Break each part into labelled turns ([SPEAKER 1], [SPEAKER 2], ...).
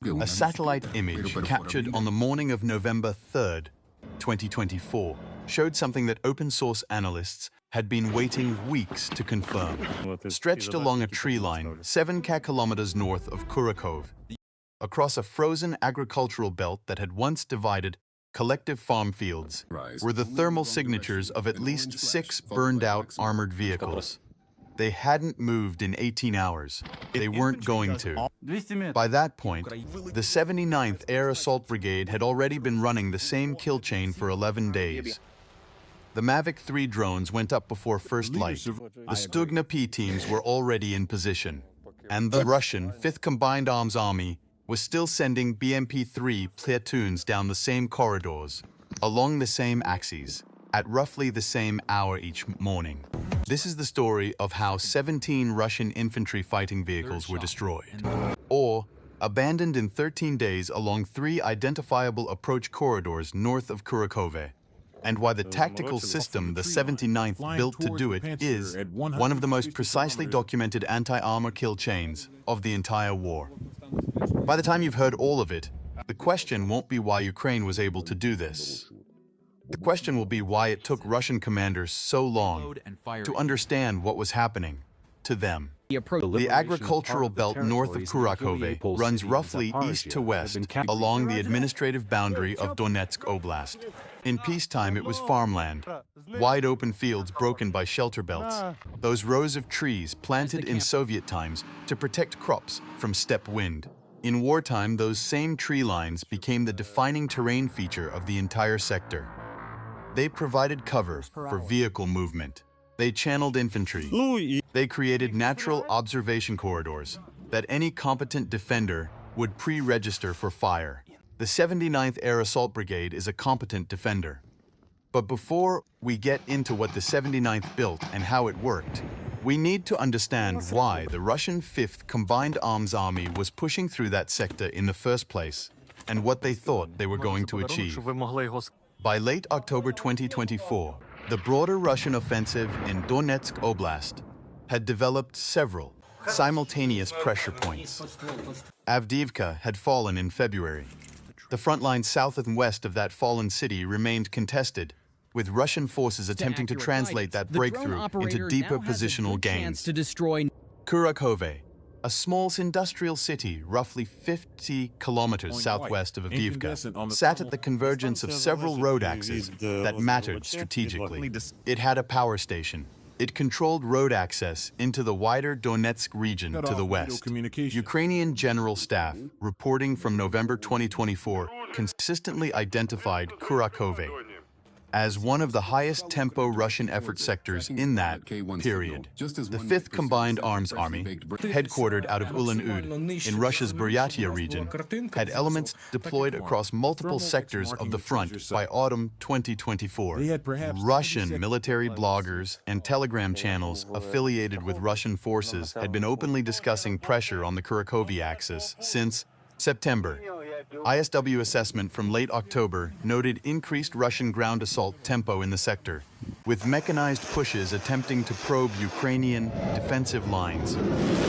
[SPEAKER 1] A satellite image captured on the morning of November 3rd, 2024, showed something that open-source analysts had been waiting weeks to confirm. Stretched along a tree line 7 kilometers north of Kurakhove, across a frozen agricultural belt that had once divided collective farm fields, were the thermal signatures of at least 6 burned-out armored vehicles. They hadn't moved in 18 hours. They weren't going to. By that point, the 79th Air Assault Brigade had already been running the same kill chain for 11 days. The Mavic 3 drones went up before first light. The Stugna-P teams were already in position. And the Russian 5th Combined Arms Army was still sending BMP-3 platoons down the same corridors, along the same axes, at roughly the same hour each morning. This is the story of how 17 Russian infantry fighting vehicles were destroyed, or abandoned in 13 days along 3 identifiable approach corridors north of Kurakhove, and why the tactical system the 79th built to do it is one of the most precisely documented anti-armor kill chains of the entire war. By the time you've heard all of it, the question won't be why Ukraine was able to do this. The question will be why it took Russian commanders so long to understand what was happening to them. The agricultural belt north of Kurakhove runs roughly east to west along the administrative boundary of Donetsk Oblast. In peacetime, it was farmland, wide open fields broken by shelter belts, those rows of trees planted in Soviet times to protect crops from steppe wind. In wartime, those same tree lines became the defining terrain feature of the entire sector. They provided cover for vehicle movement. They channeled infantry. They created natural observation corridors that any competent defender would pre-register for fire. The 79th Air Assault Brigade is a competent defender. But before we get into what the 79th built and how it worked, we need to understand why the Russian 5th Combined Arms Army was pushing through that sector in the first place, and what they thought they were going to achieve. By late October 2024, the broader Russian offensive in Donetsk Oblast had developed several simultaneous pressure points. Avdiivka had fallen in February. The front line south and west of that fallen city remained contested, with Russian forces attempting to translate that breakthrough into deeper positional gains. Kurakhove, a small industrial city roughly 50 kilometers southwest of Avdiivka, sat at the convergence of several road axes that mattered strategically. It had a power station. It controlled road access into the wider Donetsk region to the west. Ukrainian General Staff, reporting from November 2024, consistently identified Kurakhove as one of the highest tempo Russian effort sectors in that period. The 5th Combined Arms Army, headquartered out of Ulan-Ude in Russia's Buryatia region, had elements deployed across multiple sectors of the front by autumn 2024. Russian military bloggers and Telegram channels affiliated with Russian forces had been openly discussing pressure on the Kurakhove axis since September. ISW assessment from late October noted increased Russian ground assault tempo in the sector, with mechanized pushes attempting to probe Ukrainian defensive lines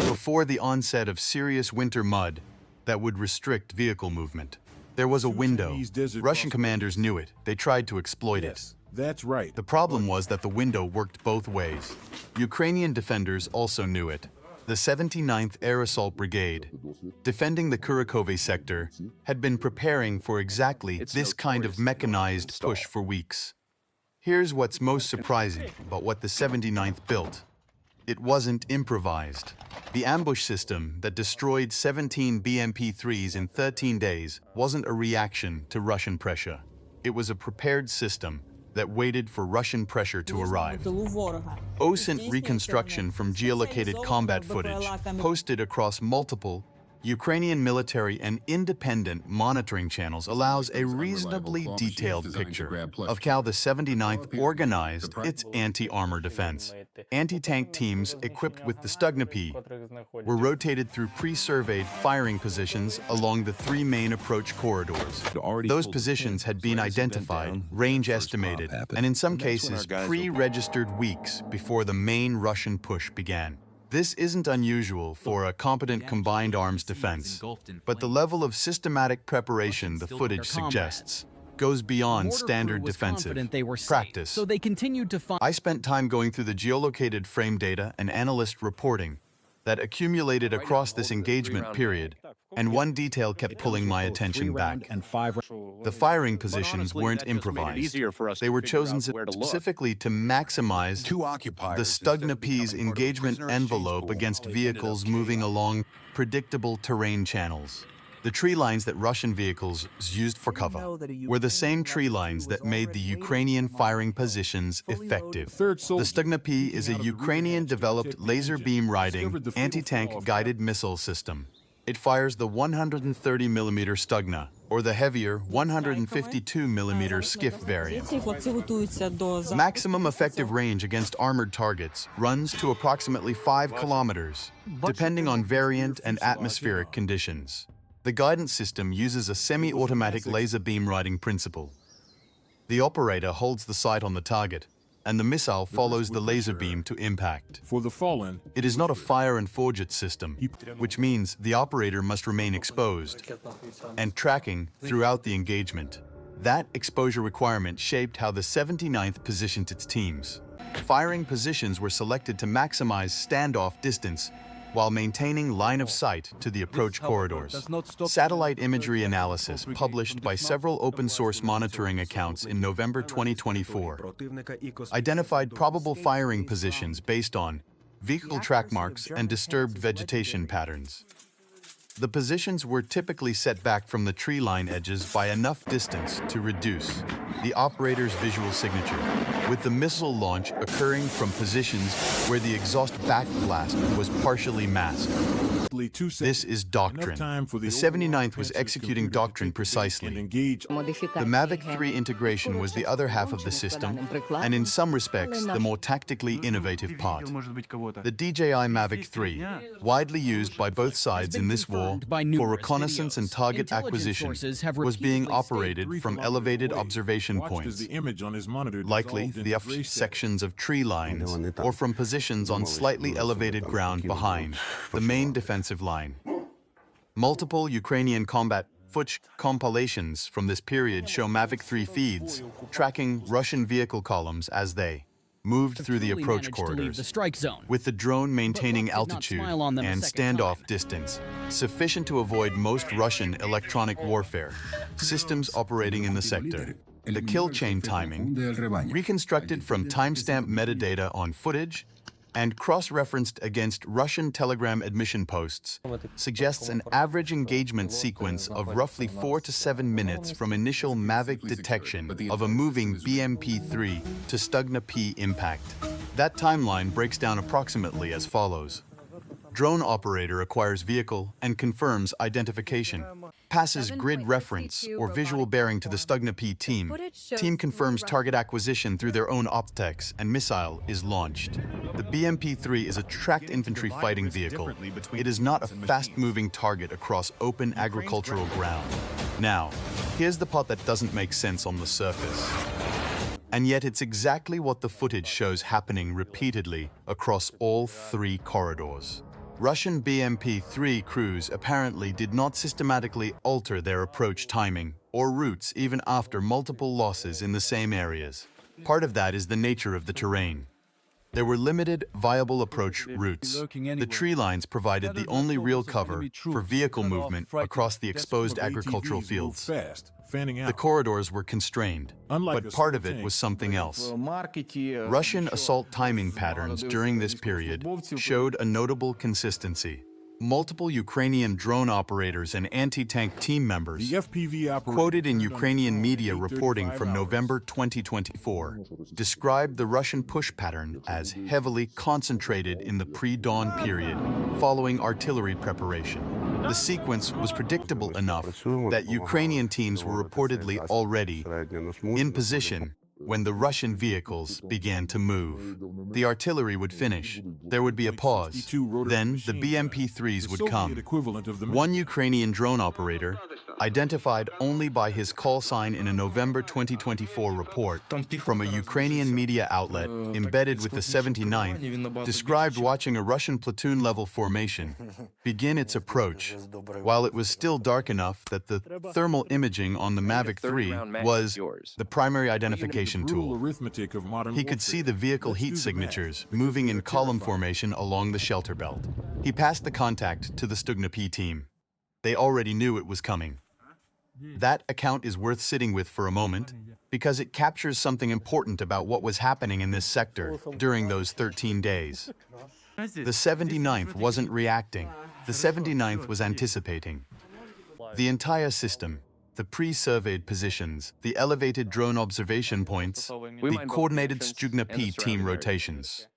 [SPEAKER 1] before the onset of serious winter mud that would restrict vehicle movement. There was a window. Russian commanders knew it. They tried to exploit it.
[SPEAKER 2] That's right.
[SPEAKER 1] The problem was that the window worked both ways. Ukrainian defenders also knew it. The 79th Air Assault Brigade, defending the Kurakhove sector, had been preparing for exactly this kind of mechanized push for weeks. Here's what's most surprising about what the 79th built. It wasn't improvised. The ambush system that destroyed 17 BMP-3s in 13 days wasn't a reaction to Russian pressure. It was a prepared system that waited for Russian pressure to arrive. OSINT reconstruction from geolocated combat footage posted across multiple Ukrainian military and independent monitoring channels allows a reasonably detailed picture of how the 79th organized its anti-armor defense. Anti-tank teams equipped with the Stugna-P were rotated through pre-surveyed firing positions along the 3 main approach corridors. Those positions had been identified, range estimated, and in some cases pre-registered weeks before the main Russian push began. This isn't unusual for a competent combined arms defense, but the level of systematic preparation the footage suggests goes beyond standard defensive practice.
[SPEAKER 2] So they continued to find.
[SPEAKER 1] I spent time going through the geolocated frame data and analyst reporting that accumulated across this engagement period, and one detail kept pulling my attention back. The firing positions weren't improvised. They were chosen specifically to maximize the Stugna-P's engagement envelope against vehicles moving along predictable terrain channels. The tree lines that Russian vehicles used for cover were the same tree lines that made the Ukrainian firing positions effective. The Stugna-P is a Ukrainian-developed laser beam-riding, anti-tank guided missile system. It fires the 130mm Stugna, or the heavier 152mm Skiff variant. Maximum effective range against armored targets runs to approximately 5 kilometers, depending on variant and atmospheric conditions. The guidance system uses a semi-automatic laser beam riding principle. The operator holds the sight on the target, and the missile follows the laser beam to impact. It is not a fire and forget system, which means the operator must remain exposed and tracking throughout the engagement. That exposure requirement shaped how the 79th positioned its teams. Firing positions were selected to maximize standoff distance while maintaining line of sight to the approach corridors. Satellite imagery analysis published by several open-source monitoring accounts in November 2024 identified probable firing positions based on vehicle track marks and disturbed vegetation patterns. The positions were typically set back from the tree line edges by enough distance to reduce the operator's visual signature, with the missile launch occurring from positions where the exhaust backblast was partially masked. This is Doctrine. The 79th was executing Doctrine precisely. The Mavic 3 integration was the other half of the system, and in some respects, the more tactically innovative part. The DJI Mavic 3, widely used by both sides in this war for reconnaissance and target acquisition, was being operated from elevated observation points, likely the upper sections of tree lines, or from positions on slightly elevated ground behind the main defensive line. Multiple Ukrainian combat footage compilations from this period show Mavic 3 feeds tracking Russian vehicle columns as they moved through the approach corridors, with the drone maintaining altitude and standoff distance sufficient to avoid most Russian electronic warfare systems operating in the sector. The kill chain timing, reconstructed from timestamp metadata on footage and cross-referenced against Russian telegram admission posts, suggests an average engagement sequence of roughly 4 to 7 minutes from initial Mavic detection of a moving BMP-3 to Stugna-P impact. That timeline breaks down approximately as follows. Drone operator acquires vehicle and confirms identification. Passes grid reference or visual bearing to the Stugna-P team. Team confirms target acquisition through their own optics and missile is launched. The BMP-3 is a tracked infantry fighting vehicle. It is not a fast-moving target across open agricultural ground. Now, here's the part that doesn't make sense on the surface. And yet it's exactly what the footage shows happening repeatedly across all 3 corridors. Russian BMP-3 crews apparently did not systematically alter their approach timing or routes even after multiple losses in the same areas. Part of that is the nature of the terrain. There were limited, viable approach routes. The tree lines provided the only real cover for vehicle movement across the exposed agricultural fields. The corridors were constrained, but part of it was something else. Russian assault timing patterns during this period showed a notable consistency. Multiple Ukrainian drone operators and anti-tank team members, quoted in Ukrainian media reporting from November 2024, described the Russian push pattern as heavily concentrated in the pre-dawn period following artillery preparation. The sequence was predictable enough that Ukrainian teams were reportedly already in position when the Russian vehicles began to move. The artillery would finish. There would be a pause. Then the BMP-3s would come. One Ukrainian drone operator identified only by his call sign in a November 2024 report from a Ukrainian media outlet embedded with the 79th, described watching a Russian platoon-level formation begin its approach, while it was still dark enough that the thermal imaging on the Mavic 3 was the primary identification tool. He could see the vehicle heat signatures moving in column formation along the shelter belt. He passed the contact to the Stugna-P team. They already knew it was coming. That account is worth sitting with for a moment, because it captures something important about what was happening in this sector during those 13 days. The 79th wasn't reacting. The 79th was anticipating. The entire system, the pre-surveyed positions, the elevated drone observation points, the coordinated Stugna-P team rotations,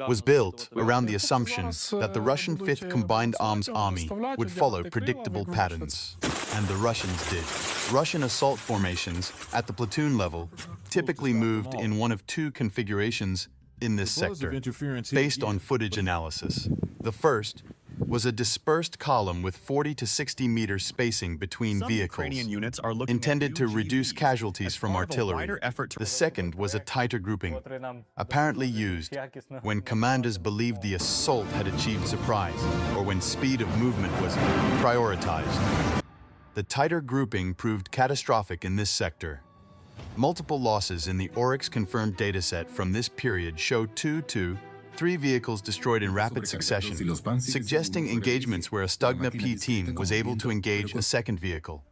[SPEAKER 1] was built around the assumption that the Russian 5th Combined Arms Army would follow predictable patterns. And the Russians did. Russian assault formations at the platoon level typically moved in one of two configurations in this sector, based on footage analysis. The first was a dispersed column with 40 to 60 meter spacing between vehicles, intended to reduce casualties from artillery. The second was a tighter grouping, apparently used when commanders believed the assault had achieved surprise, or when speed of movement was prioritized. The tighter grouping proved catastrophic in this sector. Multiple losses in the Oryx confirmed dataset from this period show 2 to 3 vehicles destroyed in rapid succession, suggesting engagements where a Stugna-P team was able to engage a second vehicle.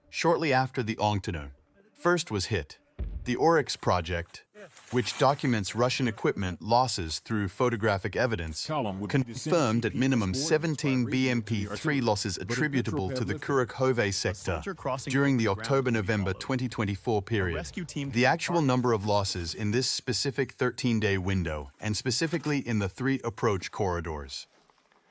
[SPEAKER 1] Shortly after the October 1st was hit, the Oryx project, which documents Russian equipment losses through photographic evidence, confirmed at minimum 17 BMP-3 losses attributable to the Kurakhove sector during the October-November 2024 period. The actual number of losses in this specific 13-day window, and specifically in the 3 approach corridors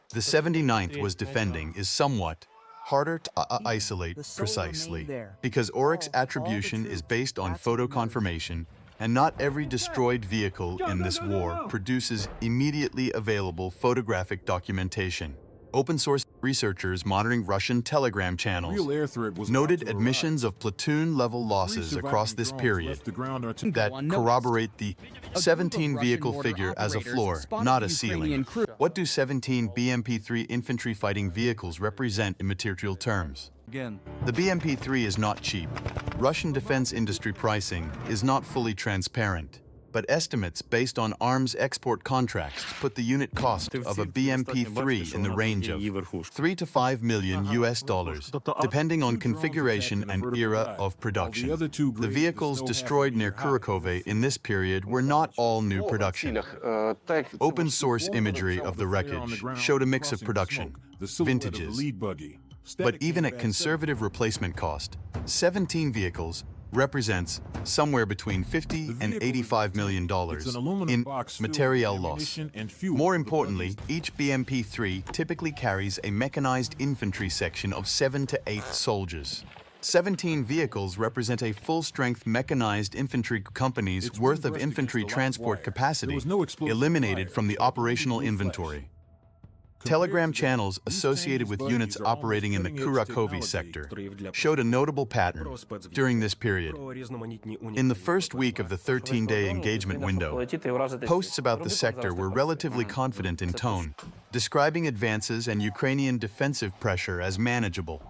[SPEAKER 1] the 79th was defending, is somewhat harder to isolate precisely, because Oryx attribution is based on photo confirmation, and not every destroyed vehicle in this war produces immediately available photographic documentation. Open-source researchers monitoring Russian Telegram channels noted admissions of platoon-level losses across this period that corroborate the 17-vehicle figure as a floor, not a ceiling. What do 17 BMP-3 infantry fighting vehicles represent in material terms? The BMP-3 is not cheap. Russian defense industry pricing is not fully transparent, but estimates based on arms export contracts put the unit cost of a BMP-3 in the range of $3 to $5 million US, depending on configuration and era of production. The vehicles destroyed near Kurakhove in this period were not all new production. Open-source imagery of the wreckage showed a mix of production, vintages, but even at conservative replacement cost, 17 vehicles represents somewhere between $50 and $85 million in materiel loss. More importantly, each BMP-3 typically carries a mechanized infantry section of 7 to 8 soldiers. 17 vehicles represent a full-strength mechanized infantry company's worth of infantry transport capacity, eliminated from the operational inventory. Telegram channels associated with units operating in the Kurakhove sector showed a notable pattern during this period. In the first week of the 13-day engagement window, posts about the sector were relatively confident in tone, describing advances and Ukrainian defensive pressure as manageable.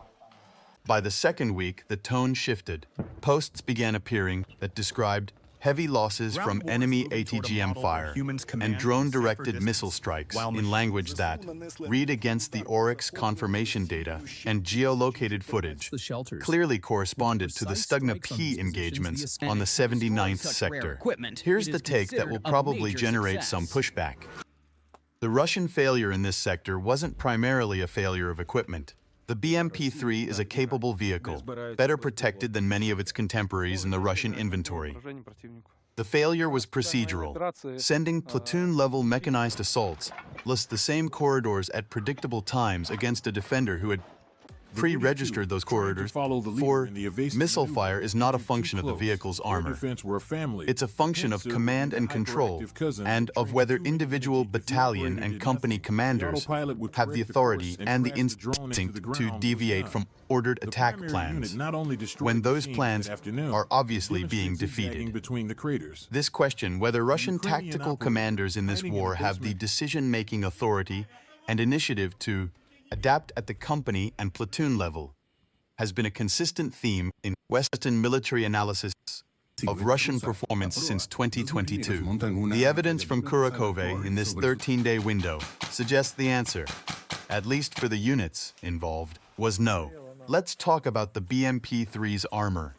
[SPEAKER 1] By the second week, the tone shifted. Posts began appearing that described heavy losses from enemy ATGM fire and drone-directed missile strikes in language that read against the Oryx confirmation data and geolocated footage clearly corresponded to the Stugna-P engagements on the 79th sector. Here's the take that will probably generate some pushback. The Russian failure in this sector wasn't primarily a failure of equipment. The BMP-3 is a capable vehicle, better protected than many of its contemporaries in the Russian inventory. The failure was procedural. Sending platoon-level mechanized assaults lists the same corridors at predictable times against a defender who had pre-registered those corridors, for missile fire is not a function of the vehicle's armor. It's a function of command and control, and of whether individual battalion and company commanders have the authority and the instinct to deviate from ordered attack plans when those plans are obviously being defeated. This question, whether Russian tactical commanders in this war have the decision-making authority and initiative to adapt at the company and platoon level, has been a consistent theme in Western military analysis of Russian performance since 2022. The evidence from Kurakhove in this 13-day window suggests the answer, at least for the units involved, was no. Let's talk about the BMP-3's armor,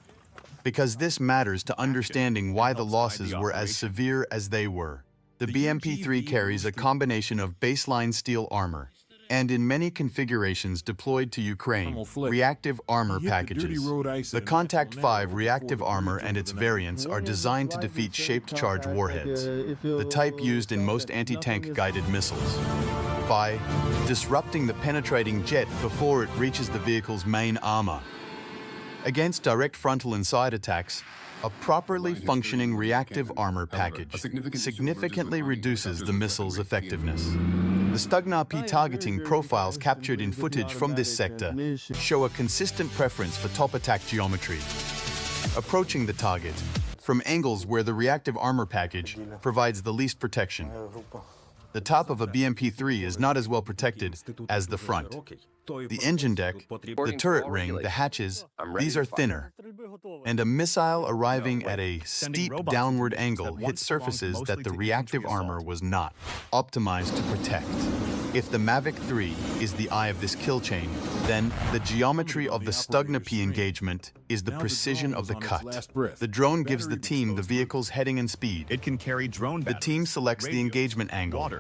[SPEAKER 1] because this matters to understanding why the losses were as severe as they were. The BMP-3 carries a combination of baseline steel armor and, in many configurations deployed to Ukraine, reactive armor packages. The Contact 5 reactive armor and its variants are designed to defeat shaped charge warheads, the type used in most anti-tank guided missiles, by disrupting the penetrating jet before it reaches the vehicle's main armor. Against direct frontal and side attacks, a properly functioning reactive armor package significantly reduces the missile's effectiveness. The Stugna-P targeting profiles captured in footage from this sector show a consistent preference for top attack geometry, approaching the target from angles where the reactive armor package provides the least protection. The top of a BMP-3 is not as well protected as the front. The engine deck, the turret ring, the hatches, these are thinner, and a missile arriving at a steep downward angle hits surfaces that the reactive armor was not optimized to protect. If the Mavic 3 is the eye of this kill chain, then the geometry of the Stugna-P engagement is the precision of the cut. The drone gives the team the vehicle's heading and speed.
[SPEAKER 2] It can carry drone
[SPEAKER 1] The team selects the engagement angle.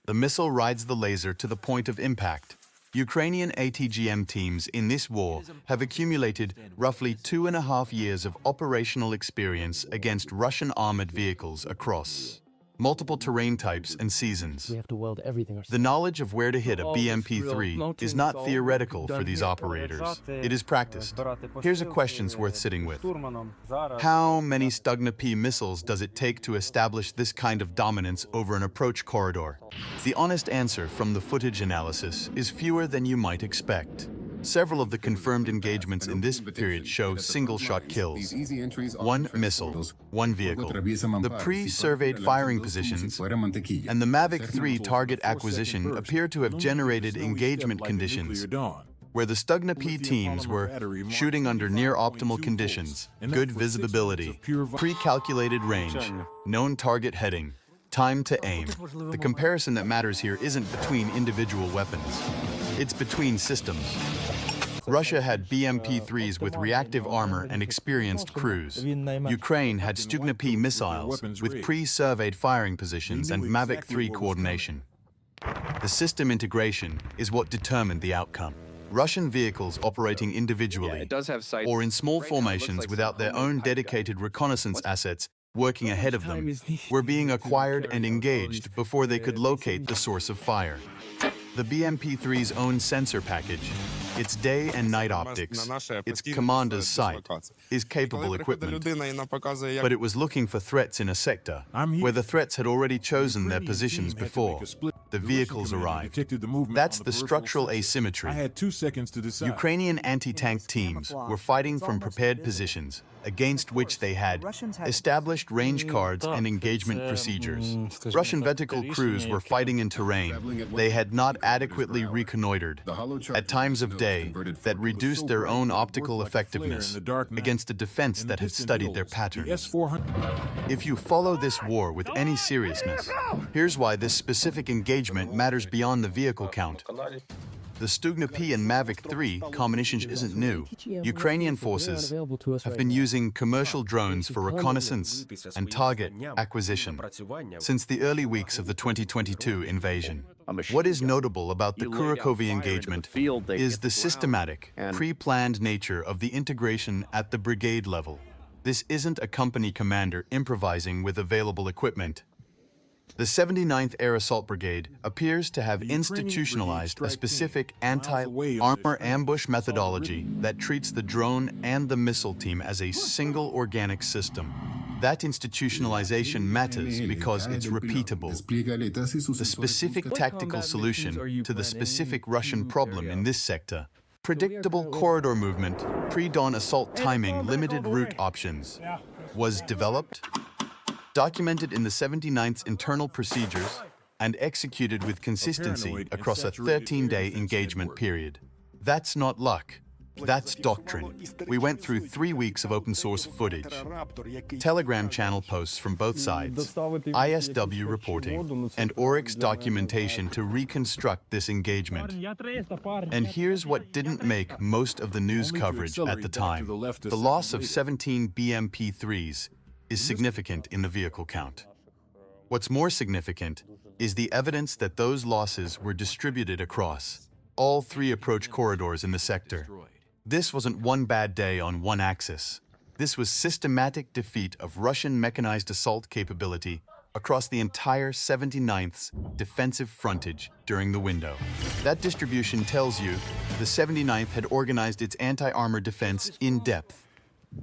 [SPEAKER 1] The missile rides the laser to the point of impact. Ukrainian ATGM teams in this war have accumulated roughly 2.5 years of operational experience against Russian armored vehicles across multiple terrain types and seasons. The knowledge of where to hit a BMP-3 is not theoretical for these operators. It is practiced. Here's a question worth sitting with. How many Stugna-P missiles does it take to establish this kind of dominance over an approach corridor? The honest answer from the footage analysis is fewer than you might expect. Several of the confirmed engagements in this period show single-shot kills. One missile, one vehicle. The pre-surveyed firing positions and the Mavic 3 target acquisition appear to have generated engagement conditions where the Stugna-P teams were shooting under near-optimal conditions, good visibility, pre-calculated range, known target heading, time to aim. The comparison that matters here isn't between individual weapons. It's between systems. Russia had BMP-3s with reactive armor and experienced crews. Ukraine had Stugna-P missiles with pre-surveyed firing positions and Mavic 3 coordination. The system integration is what determined the outcome. Russian vehicles operating individually or in small formations without their own dedicated reconnaissance assets working ahead of them were being acquired and engaged before they could locate the source of fire. The BMP-3's own sensor package, its day and night optics, its commander's sight, is capable equipment. But it was looking for threats in a sector where the threats had already chosen their positions before the vehicles arrived. That's the structural asymmetry. Ukrainian anti-tank teams were fighting from prepared positions against which they had established range cards and engagement procedures. Russian vertical crews were fighting in terrain they had not adequately reconnoitered at times of day that reduced their own optical effectiveness against a defense that had studied their patterns. If you follow this war with any seriousness, here's why this specific engagement matters beyond the vehicle count. The Stugna-P and Mavic 3 combination isn't new. Ukrainian forces have been using commercial drones for reconnaissance and target acquisition since the early weeks of the 2022 invasion. What is notable about the Kurakhove engagement is the systematic, pre-planned nature of the integration at the brigade level. This isn't a company commander improvising with available equipment. The 79th Air Assault Brigade appears to have institutionalized a specific anti-armor ambush methodology that treats the drone and the missile team as a single organic system. That institutionalization matters because it's repeatable. The specific tactical solution to the specific Russian problem in this sector, predictable corridor movement, pre-dawn assault timing, limited route options, was developed, documented in the 79th's internal procedures, and executed with consistency across a 13-day engagement period. That's not luck. That's doctrine. We went through 3 weeks of open-source footage, Telegram channel posts from both sides, ISW reporting, and Oryx documentation to reconstruct this engagement. And here's what didn't make most of the news coverage at the time. The loss of 17 BMP-3s is significant in the vehicle count. What's more significant is the evidence that those losses were distributed across all 3 approach corridors in the sector. This wasn't one bad day on one axis. This was systematic defeat of Russian mechanized assault capability across the entire 79th's defensive frontage during the window. That distribution tells you the 79th had organized its anti-armor defense in depth,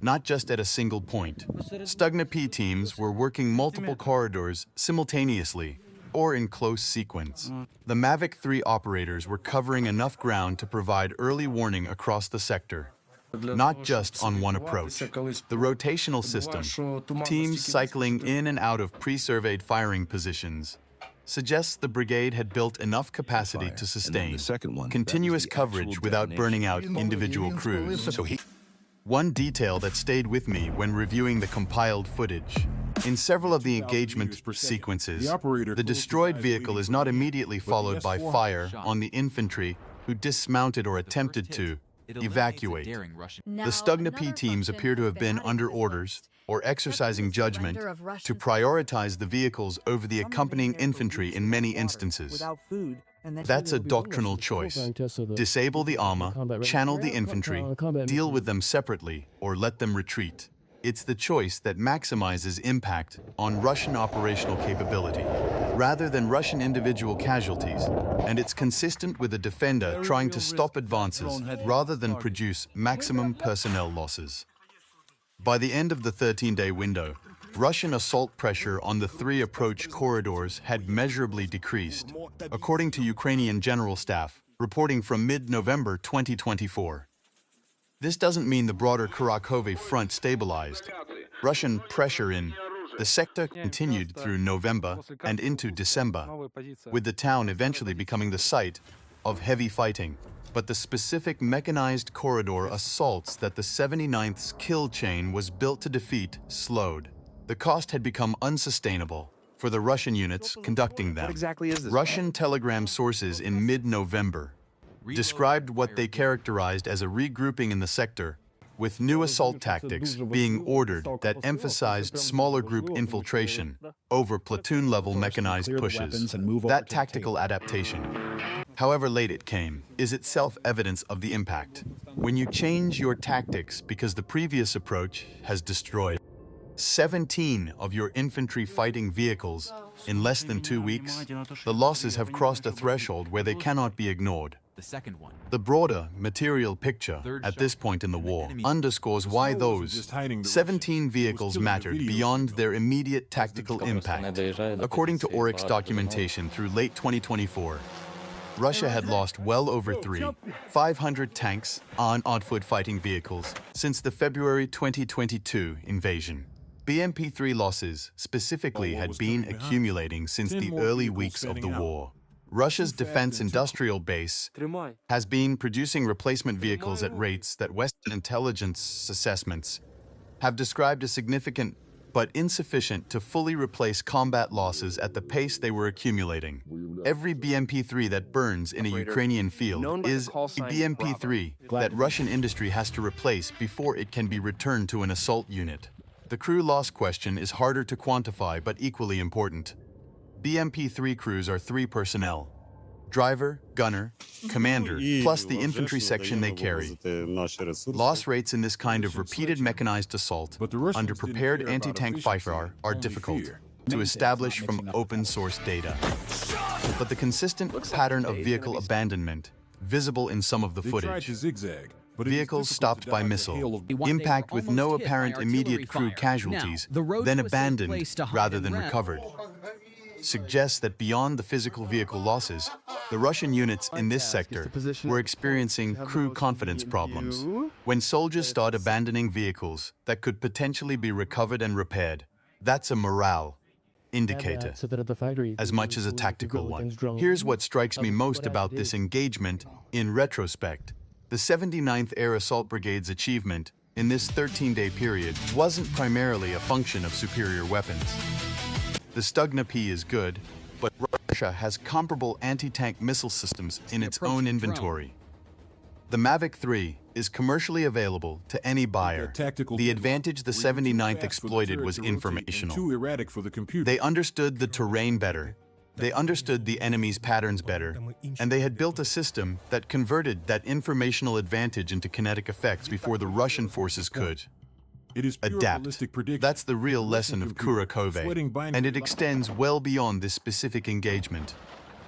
[SPEAKER 1] not just at a single point. Stugna-P teams were working multiple corridors simultaneously or in close sequence. The Mavic 3 operators were covering enough ground to provide early warning across the sector, not just on one approach. The rotational system, teams cycling in and out of pre-surveyed firing positions, suggests the brigade had built enough capacity to sustain continuous coverage without burning out individual crews. One detail that stayed with me when reviewing the compiled footage. In several of the engagement sequences, the destroyed vehicle is not immediately followed by fire on the infantry who dismounted or attempted to evacuate. The Stugna-P teams appear to have been under orders or exercising judgment to prioritize the vehicles over the accompanying infantry in many instances. That's a doctrinal choice. Disable the armor, channel the infantry, deal with them separately, or let them retreat. It's the choice that maximizes impact on Russian operational capability, rather than Russian individual casualties, and it's consistent with a defender trying to stop advances rather than produce maximum personnel losses. By the end of the 13-day window, Russian assault pressure on the 3 approach corridors had measurably decreased, according to Ukrainian General Staff, reporting from mid-November 2024. This doesn't mean the broader Kurakhove front stabilized. Russian pressure in the sector continued through November and into December, with the town eventually becoming the site of heavy fighting. But the specific mechanized corridor assaults that the 79th's kill chain was built to defeat slowed. The cost had become unsustainable for the Russian units conducting them. Russian telegram sources in mid-November described what they characterized as a regrouping in the sector, with new assault tactics being ordered that emphasized smaller group infiltration over platoon-level mechanized pushes. That tactical adaptation, however late it came, is itself evidence of the impact. When you change your tactics because the previous approach has destroyed 17 of your infantry fighting vehicles in less than 2 weeks, the losses have crossed a threshold where they cannot be ignored. The broader material picture at this point in the war underscores why those 17 vehicles mattered beyond their immediate tactical impact. According to Oryx documentation through late 2024, Russia had lost well over 500 tanks and on-foot fighting vehicles since the February 2022 invasion. BMP-3 losses specifically had been accumulating since the early weeks of the war. Russia's defense industrial base has been producing replacement vehicles at rates that Western intelligence assessments have described as significant but insufficient to fully replace combat losses at the pace they were accumulating. Every BMP-3 that burns in a Ukrainian field is a BMP-3 that Russian industry has to replace before it can be returned to an assault unit. The crew loss question is harder to quantify but equally important. BMP-3 crews are 3 personnel: driver, gunner, commander, plus the infantry section they carry. Loss rates in this kind of repeated mechanized assault under prepared anti-tank fighter are difficult. to establish from open source data. But the consistent pattern of vehicle abandonment, visible in some of the footage, vehicles stopped by missile, impact with no apparent immediate crew casualties, then abandoned rather than recovered, suggests that beyond the physical vehicle losses, the Russian units in this sector were experiencing crew confidence problems. When soldiers start abandoning vehicles that could potentially be recovered and repaired, that's a morale indicator, as much as a tactical one. Here's what strikes me most about this engagement in retrospect. The 79th Air Assault Brigade's achievement in this 13-day period wasn't primarily a function of superior weapons. The Stugna-P is good, but Russia has comparable anti-tank missile systems in its own inventory. The Mavic 3 is commercially available to any buyer. The advantage the 79th exploited was informational. They understood the terrain better, they understood the enemy's patterns better, and they had built a system that converted that informational advantage into kinetic effects before the Russian forces could. Adapt. That's the real lesson of Kurakhove, and it extends well beyond this specific engagement.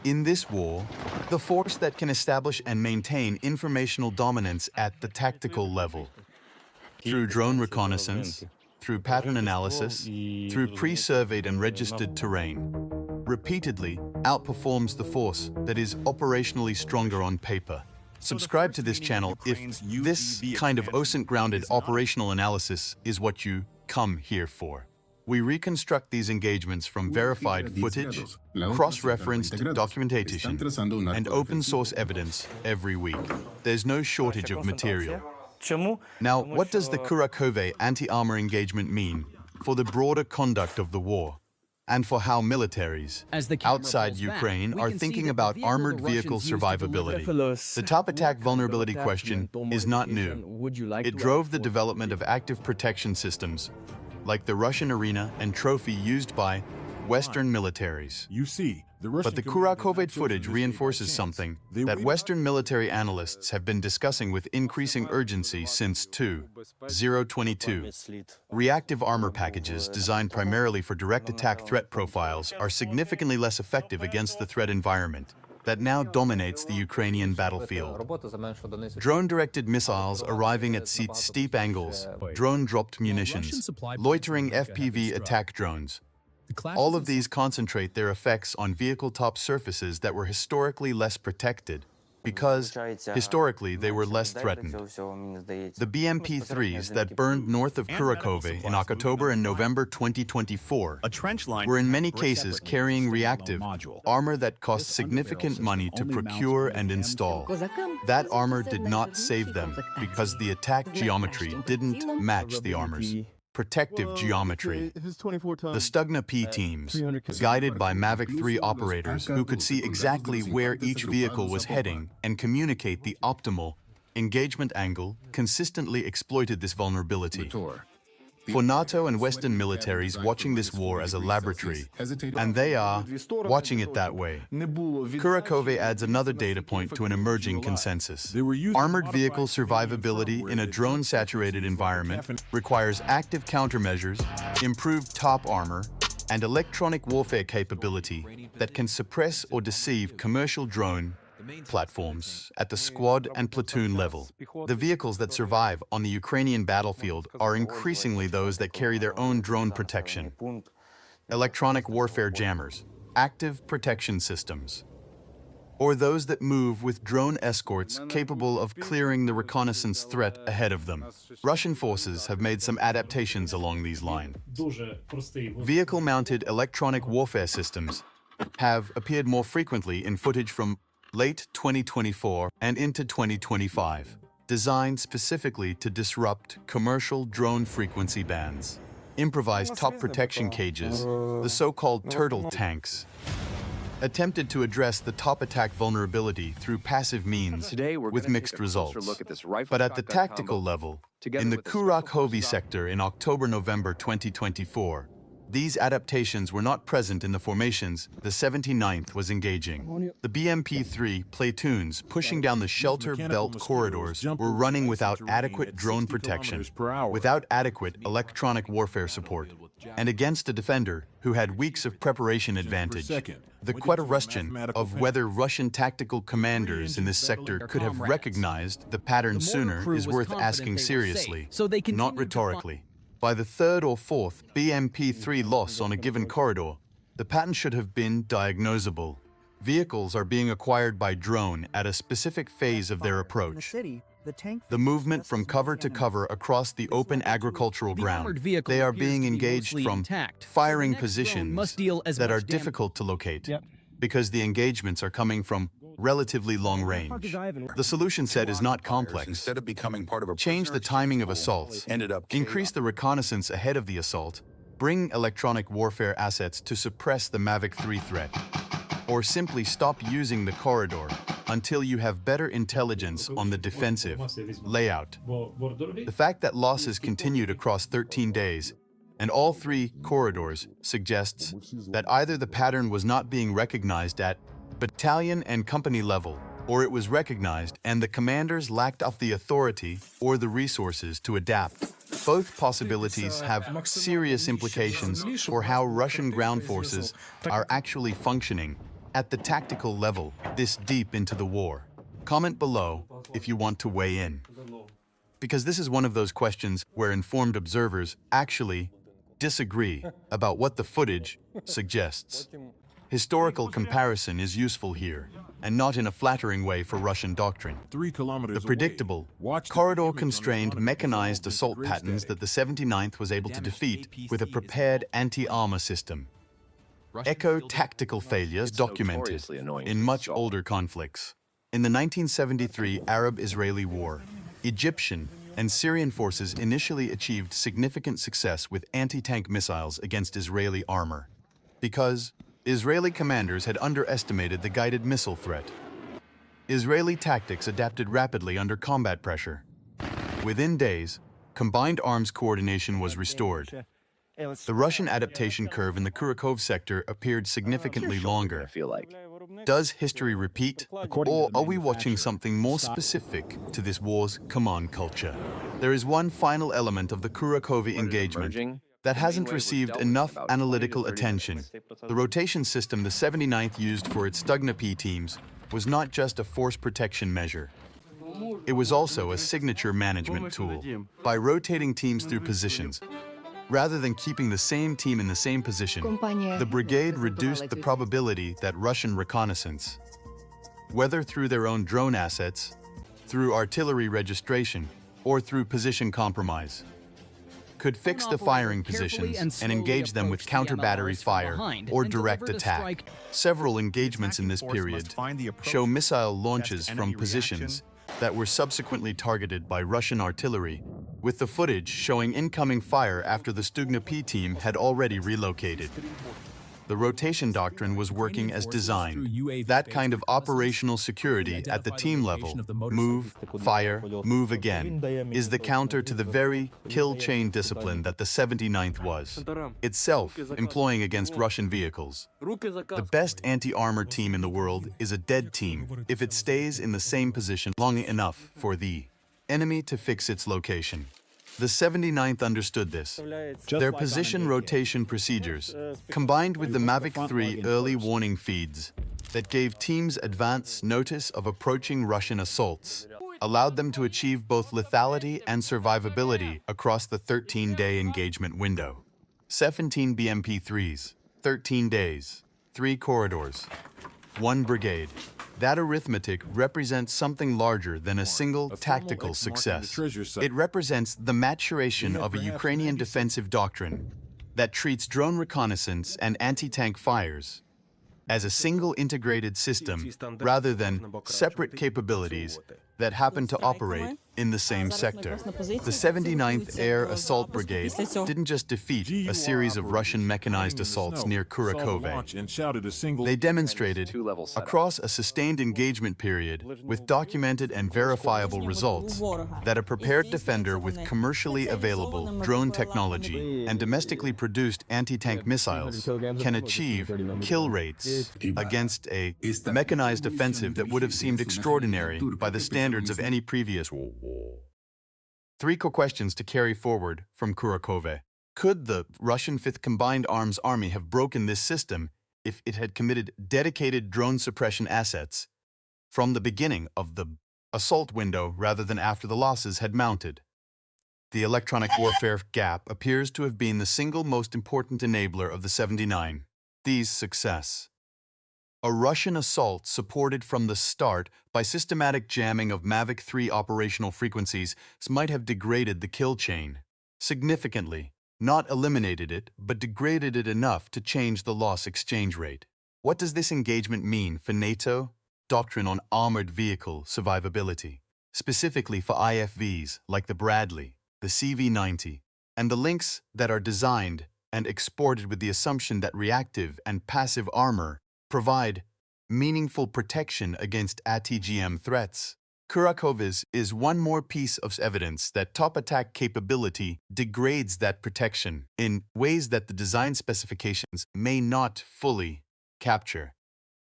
[SPEAKER 1] In this war, the force that can establish and maintain informational dominance at the tactical level, through drone reconnaissance, through pattern analysis, through pre-surveyed and registered terrain, repeatedly outperforms the force that is operationally stronger on paper. Subscribe to this channel if this kind of OSINT-grounded operational analysis is what you come here for. We reconstruct these engagements from verified footage, cross-referenced documentation, and open-source evidence every week. There's no shortage of material. Now, what does the Kurakhove anti-armor engagement mean for the broader conduct of the war? And for how militaries outside Ukraine are thinking about armored vehicle survivability. The top attack vulnerability question is not new. It drove the development of active protection systems, like the Russian Arena and Trophy used by Western militaries. But the Kurakhove footage reinforces something that Western military analysts have been discussing with increasing urgency since 2022. Reactive armor packages designed primarily for direct attack threat profiles are significantly less effective against the threat environment that now dominates the Ukrainian battlefield. Drone-directed missiles arriving at steep angles, drone-dropped munitions, loitering FPV attack drones. All of these concentrate their effects on vehicle top surfaces that were historically less protected, because historically they were less threatened. The BMP-3s that burned north of Kurakhove in October and November 2024 were in many cases carrying reactive armor that cost significant money to procure and install. That armor did not save them because the attack geometry didn't match the armor's protective geometry. The Stugna-P teams, guided by Mavic 3 operators who could see exactly where each vehicle was heading and communicate the optimal engagement angle, consistently exploited this vulnerability. For NATO and Western militaries watching this war as a laboratory, and they are watching it that way, Kurakhove adds another data point to an emerging consensus. Armored vehicle survivability in a drone-saturated environment requires active countermeasures, improved top armor, and electronic warfare capability that can suppress or deceive commercial drone platforms at the squad and platoon level. The vehicles that survive on the Ukrainian battlefield are increasingly those that carry their own drone protection, electronic warfare jammers, active protection systems, or those that move with drone escorts capable of clearing the reconnaissance threat ahead of them. Russian forces have made some adaptations along these lines. Vehicle-mounted electronic warfare systems have appeared more frequently in footage from late 2024 and into 2025, designed specifically to disrupt commercial drone frequency bands. Improvised top protection cages, the so-called turtle tanks, attempted to address the top attack vulnerability through passive means with mixed results. But at the tactical level, in the Kurakhove sector in October-November 2024, these adaptations were not present in the formations the 79th was engaging. The BMP-3 platoons pushing down the shelter belt corridors were running without adequate drone protection, without adequate electronic warfare support, and against a defender who had weeks of preparation advantage. The question of whether Russian tactical commanders in this sector could have recognized the pattern sooner is worth asking seriously, not rhetorically. By the third or fourth BMP-3 loss on a given corridor, the pattern should have been diagnosable. Vehicles are being acquired by drone at a specific phase of their approach. The movement from cover to cover across the open agricultural ground, they are being engaged from firing positions that are difficult to locate because the engagements are coming from relatively long range. The solution set is not complex.
[SPEAKER 2] Instead of becoming part of a
[SPEAKER 1] Change the timing of assaults, increase the reconnaissance ahead of the assault, bring electronic warfare assets to suppress the Mavic 3 threat, or simply stop using the corridor until you have better intelligence on the defensive layout. The fact that losses continued across 13 days and all three corridors suggests that either the pattern was not being recognized at battalion and company level, or it was recognized and the commanders lacked the authority or the resources to adapt. Both possibilities have serious implications for how Russian ground forces are actually functioning at the tactical level this deep into the war. Comment below if you want to weigh in, because this is one of those questions where informed observers actually disagree about what the footage suggests. Historical comparison is useful here, and not in a flattering way for Russian doctrine. The predictable, corridor-constrained mechanized assault patterns that the 79th was able to defeat with a prepared anti-armor system. Echo tactical failures documented in much older conflicts. In the 1973 Arab-Israeli War, Egyptian and Syrian forces initially achieved significant success with anti-tank missiles against Israeli armor, because Israeli commanders had underestimated the guided missile threat. Israeli tactics adapted rapidly under combat pressure. Within days, combined arms coordination was restored. The Russian adaptation curve in the Kurakhove sector appeared significantly longer. Does history repeat, or are we watching something more specific to this war's command culture? There is one final element of the Kurakhove engagement that hasn't received enough analytical attention. The rotation system the 79th used for its Stugna-P teams was not just a force protection measure. It was also a signature management tool. By rotating teams through positions, rather than keeping the same team in the same position, the brigade reduced the probability that Russian reconnaissance, whether through their own drone assets, through artillery registration, or through position compromise, could fix the firing positions and engage them with counter-battery fire or direct attack. Several engagements in this period show missile launches from positions that were subsequently targeted by Russian artillery, with the footage showing incoming fire after the Stugna-P team had already relocated. The rotation doctrine was working as designed. That kind of operational security at the team level, move, fire, move again, is the counter to the very kill chain discipline that the 79th was, itself employing against Russian vehicles. The best anti-armor team in the world is a dead team if it stays in the same position long enough for the enemy to fix its location. The 79th understood this. Their position rotation procedures, combined with the Mavic 3 early warning feeds that gave teams advance notice of approaching Russian assaults, allowed them to achieve both lethality and survivability across the 13-day engagement window. 17 BMP-3s, 13 days, 3 corridors, 1 brigade. That arithmetic represents something larger than a single tactical success. It represents the maturation of a Ukrainian defensive doctrine that treats drone reconnaissance and anti-tank fires as a single integrated system rather than separate capabilities that happen to operate in the same sector. The 79th Air Assault Brigade didn't just defeat a series of Russian mechanized assaults near Kurakhove. They demonstrated, across a sustained engagement period with documented and verifiable results, that a prepared defender with commercially available drone technology and domestically produced anti-tank missiles can achieve kill rates against a mechanized offensive that would have seemed extraordinary by the standards of any previous war. 3 core questions to carry forward from Kurakhove. Could the Russian 5th Combined Arms Army have broken this system if it had committed dedicated drone suppression assets from the beginning of the assault window rather than after the losses had mounted? The electronic warfare gap appears to have been the single most important enabler of the 79's success. A Russian assault supported from the start by systematic jamming of Mavic-3 operational frequencies might have degraded the kill chain significantly, not eliminated it, but degraded it enough to change the loss exchange rate. What does this engagement mean for NATO? Doctrine on armored vehicle survivability, specifically for IFVs like the Bradley, the CV-90, and the links that are designed and exported with the assumption that reactive and passive armor provide meaningful protection against ATGM threats. Kurakhove's is one more piece of evidence that top attack capability degrades that protection in ways that the design specifications may not fully capture.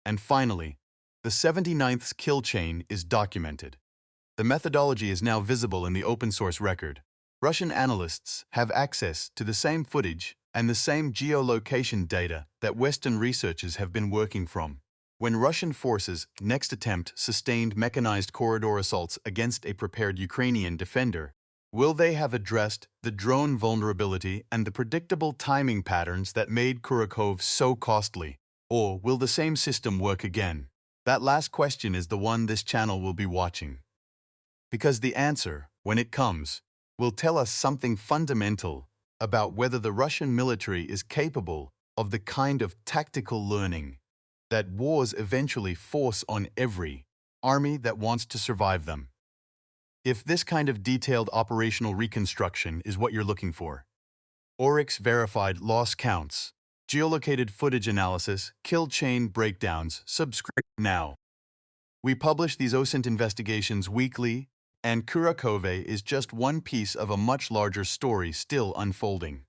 [SPEAKER 1] And finally, the 79th's kill chain is documented. The methodology is now visible in the open source record. Russian analysts have access to the same footage and the same geolocation data that Western researchers have been working from. When Russian forces next attempt sustained mechanized corridor assaults against a prepared Ukrainian defender, will they have addressed the drone vulnerability and the predictable timing patterns that made Kurakhove so costly? Or will the same system work again? That last question is the one this channel will be watching. Because the answer, when it comes, will tell us something fundamental about whether the Russian military is capable of the kind of tactical learning that wars eventually force on every army that wants to survive them. If this kind of detailed operational reconstruction is what you're looking for, Oryx verified loss counts, geolocated footage analysis, kill chain breakdowns, subscribe now. We publish these OSINT investigations weekly, and Kurakhove is just one piece of a much larger story still unfolding.